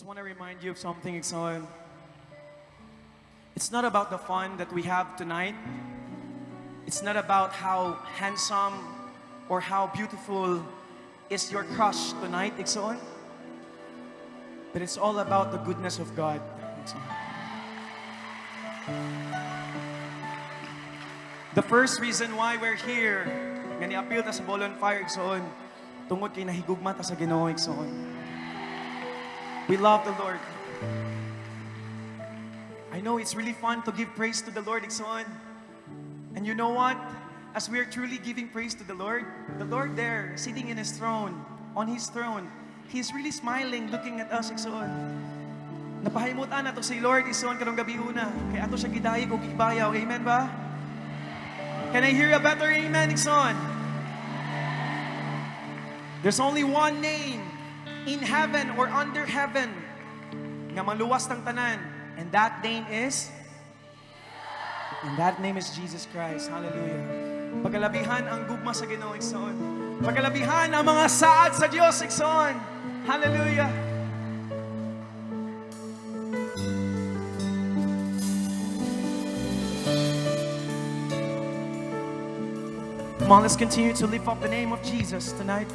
just want to remind you of something, Exxon. It's not about the fun that we have tonight. It's not about how handsome or how beautiful is your crush tonight, Exxon. But it's all about the goodness of God, Exxon. The first reason why we're here, nga ni-appeal ta sa Bonfire, Exxon, tungod kay nahigugma ta sa Ginoo, Exxon. We love the Lord. I know it's really fun to give praise to the Lord, Exxon. And you know what? As we are truly giving praise to the Lord there, sitting in His throne, on His throne, He's really smiling, looking at us, Exxon. Napahimutan na to si Lord, Exxon, karong gabi una. Kaya ato siya gidayig o gibayaw. Amen ba? Can I hear a better amen, Exxon? There's only one name in heaven or under heaven nga maluwas ng tanan. And that name is Jesus Christ. Hallelujah. Pagkalabihan ang gugma sa Ginoo, Exxon. Pagkalabihan ang mga saad sa Diyos, Exxon. Hallelujah. Come on, let's continue to lift up the name of Jesus tonight.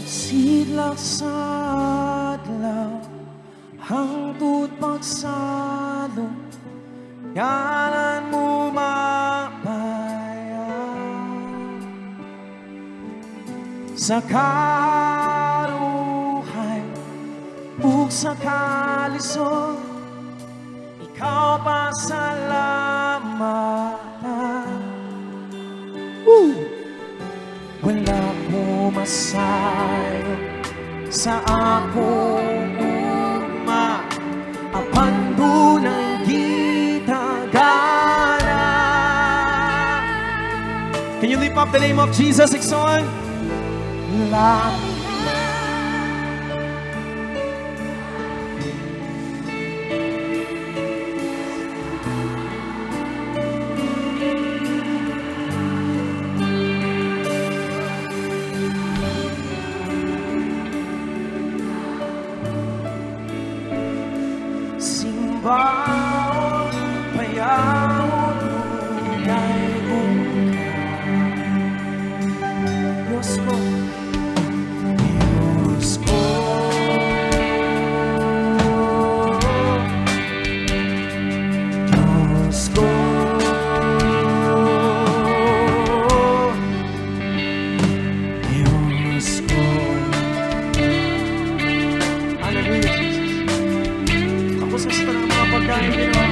Sidlak sa adlaw, hangtod pagsalo, ngalan mo mabayan. Sa karuhay, ug sa kalisod, ikaw pasalamatan. Wala ko masayo sa akong ugma, apan dunay gitagana. Can you lift up the name of Jesus, Exxon? Simbaon, payaon, tunay mong Diyos ko, Diyos ko. Diyos ko, Diyos ko. Hallelujah, Jesus. Tapos sa ng mga pagkain nila.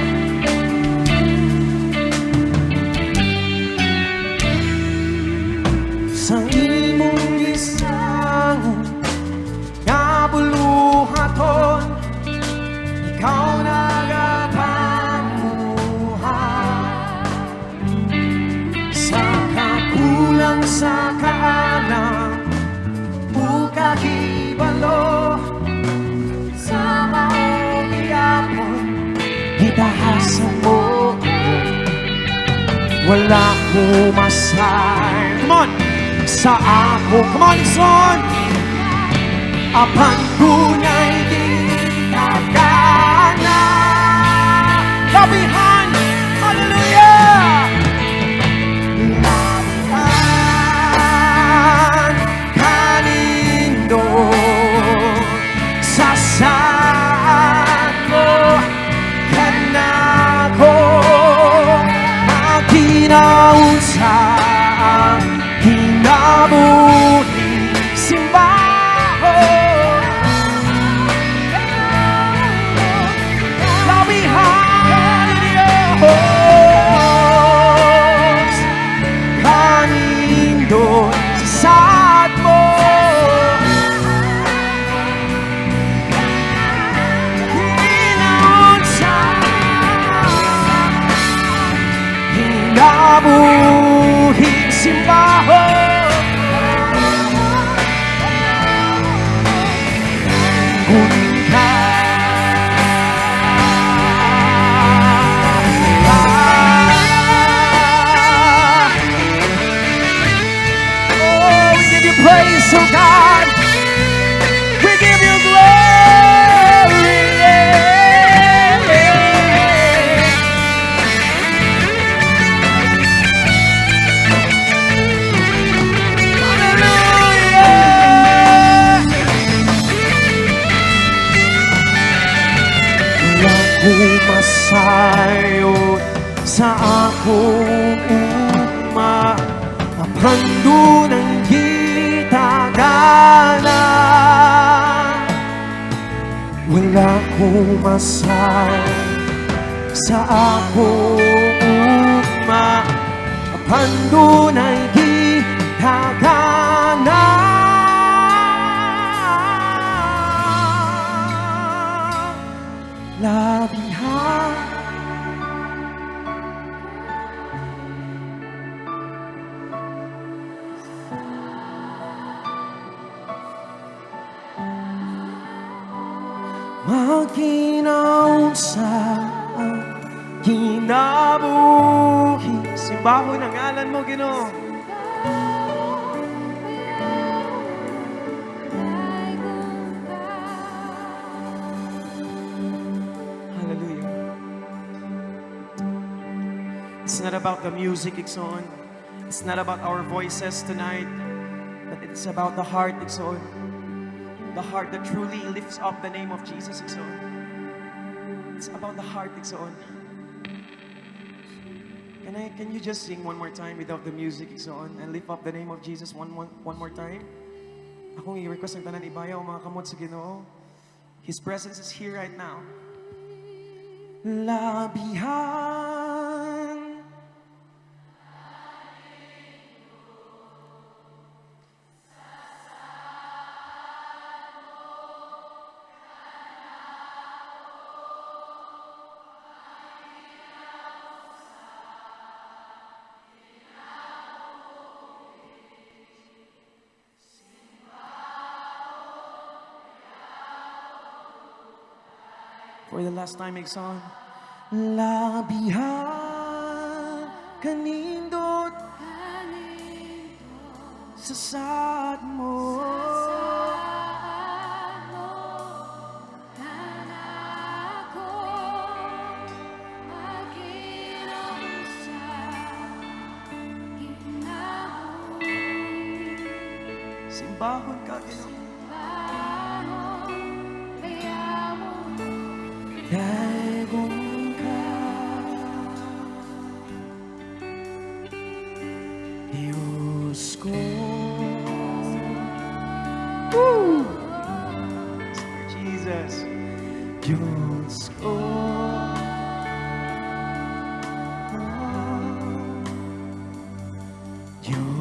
Sa imong isang nabuluhaton, ikaw nagapamuhay. Sa kakulang sa kaalam, ukakibalo, sa maong iyapon, itahasan mo. Wala ko masay. Come on! Sa ako, come on, son! Apan kunay di kagana. Labihan! Hallelujah! Labihan kanindo sa saan mo kanako magkinaunsa kinabuhi simbaho. Labihan Diyos kanindo sa saad mo. Kinaunsa kinabuhi simbaho. praise, oh God. We give you glory. Walang umasayot sa akong ugma, mapando ng gitagana. Walang umasayot sa akong ugma, mapando ng gitagana. Labihan maginaw sa kinabuhi. Simbahon ang ngalan mo, Ginoo. Hallelujah. It's not about the music, Ikson. It's not about our voices tonight, but it's about the heart, Ikson. The heart that truly lifts up the name of Jesus, Ikson. It's about the heart, Ikson. Can you just sing one more time without the music, Ikson, and lift up the name of Jesus one more time? Akong i-request ng tanan ibayaw, mga kamot sa Ginoo. His presence is here right now. Labihan for the last time, Ikson. Labihan kanindot sa saad mo. Simbahon ka, Ginoo. Daigong ka, Diyos ko. Woo! Jesus, Diyos ko. Diyos